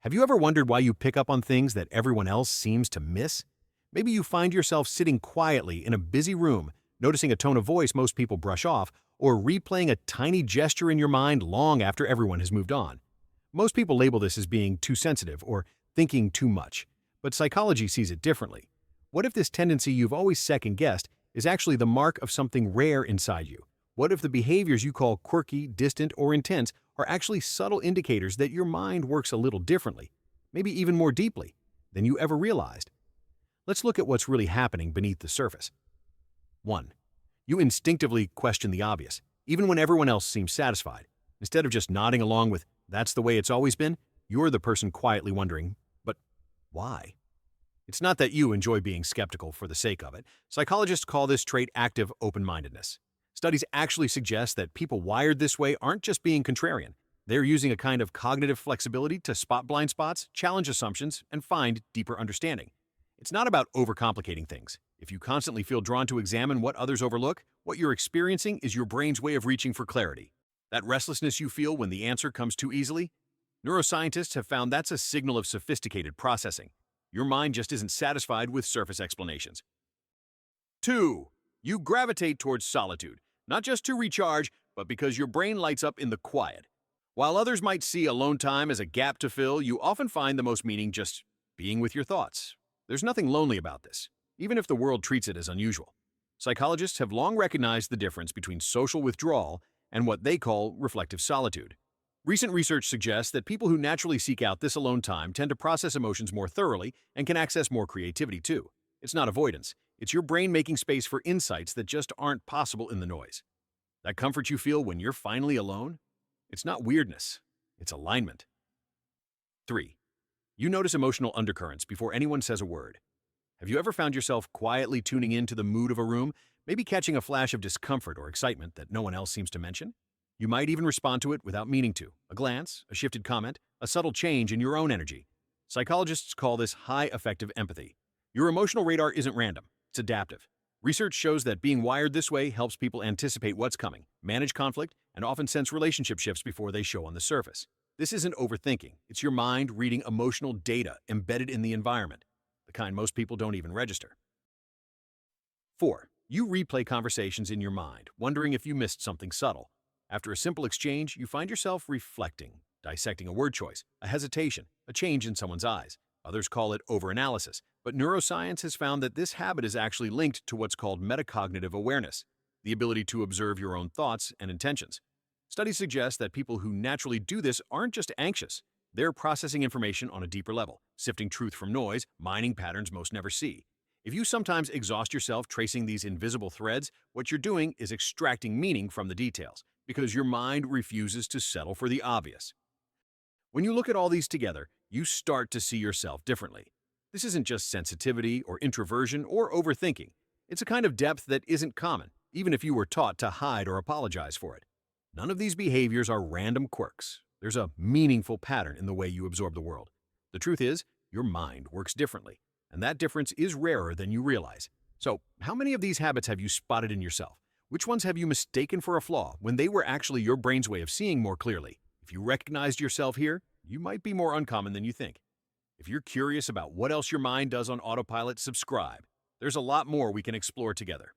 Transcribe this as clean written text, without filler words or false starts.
Have you ever wondered why you pick up on things that everyone else seems to miss? Maybe you find yourself sitting quietly in a busy room, noticing a tone of voice most people brush off, or replaying a tiny gesture in your mind long after everyone has moved on. Most people label this as being too sensitive or thinking too much, but psychology sees it differently. What if this tendency you've always second-guessed is actually the mark of something rare inside you? What if the behaviors you call quirky, distant, or intense are actually subtle indicators that your mind works a little differently, maybe even more deeply, than you ever realized? Let's look at what's really happening beneath the surface. 1. You instinctively question the obvious, even when everyone else seems satisfied. Instead of just nodding along with, "That's the way it's always been," you're the person quietly wondering, "But why?" It's not that you enjoy being skeptical for the sake of it. Psychologists call this trait active open-mindedness. Studies actually suggest that people wired this way aren't just being contrarian. They're using a kind of cognitive flexibility to spot blind spots, challenge assumptions, and find deeper understanding. It's not about overcomplicating things. If you constantly feel drawn to examine what others overlook, what you're experiencing is your brain's way of reaching for clarity. That restlessness you feel when the answer comes too easily? Neuroscientists have found that's a signal of sophisticated processing. Your mind just isn't satisfied with surface explanations. 2. You gravitate towards solitude, not just to recharge, but because your brain lights up in the quiet. While others might see alone time as a gap to fill, you often find the most meaning just being with your thoughts. There's nothing lonely about this, even if the world treats it as unusual. Psychologists have long recognized the difference between social withdrawal and what they call reflective solitude. Recent research suggests that people who naturally seek out this alone time tend to process emotions more thoroughly and can access more creativity too. It's not avoidance. It's your brain making space for insights that just aren't possible in the noise. That comfort you feel when you're finally alone? It's not weirdness. It's alignment. 3. You notice emotional undercurrents before anyone says a word. Have you ever found yourself quietly tuning into the mood of a room, maybe catching a flash of discomfort or excitement that no one else seems to mention? You might even respond to it without meaning to. A glance, a shifted comment, a subtle change in your own energy. Psychologists call this high affective empathy. Your emotional radar isn't random, it's adaptive. Research shows that being wired this way helps people anticipate what's coming, manage conflict, and often sense relationship shifts before they show on the surface. This isn't overthinking. It's your mind reading emotional data embedded in the environment, the kind most people don't even register. 4. You replay conversations in your mind, wondering if you missed something subtle. After a simple exchange, you find yourself reflecting, dissecting a word choice, a hesitation, a change in someone's eyes. Others call it overanalysis, but neuroscience has found that this habit is actually linked to what's called metacognitive awareness, the ability to observe your own thoughts and intentions. Studies suggest that people who naturally do this aren't just anxious. They're processing information on a deeper level, sifting truth from noise, mining patterns most never see. If you sometimes exhaust yourself tracing these invisible threads, what you're doing is extracting meaning from the details, because your mind refuses to settle for the obvious. When you look at all these together, you start to see yourself differently. This isn't just sensitivity or introversion or overthinking. It's a kind of depth that isn't common, even if you were taught to hide or apologize for it. None of these behaviors are random quirks. There's a meaningful pattern in the way you absorb the world. The truth is, your mind works differently, and that difference is rarer than you realize. So, how many of these habits have you spotted in yourself? Which ones have you mistaken for a flaw when they were actually your brain's way of seeing more clearly? If you recognized yourself here, you might be more uncommon than you think. If you're curious about what else your mind does on autopilot, subscribe. There's a lot more we can explore together.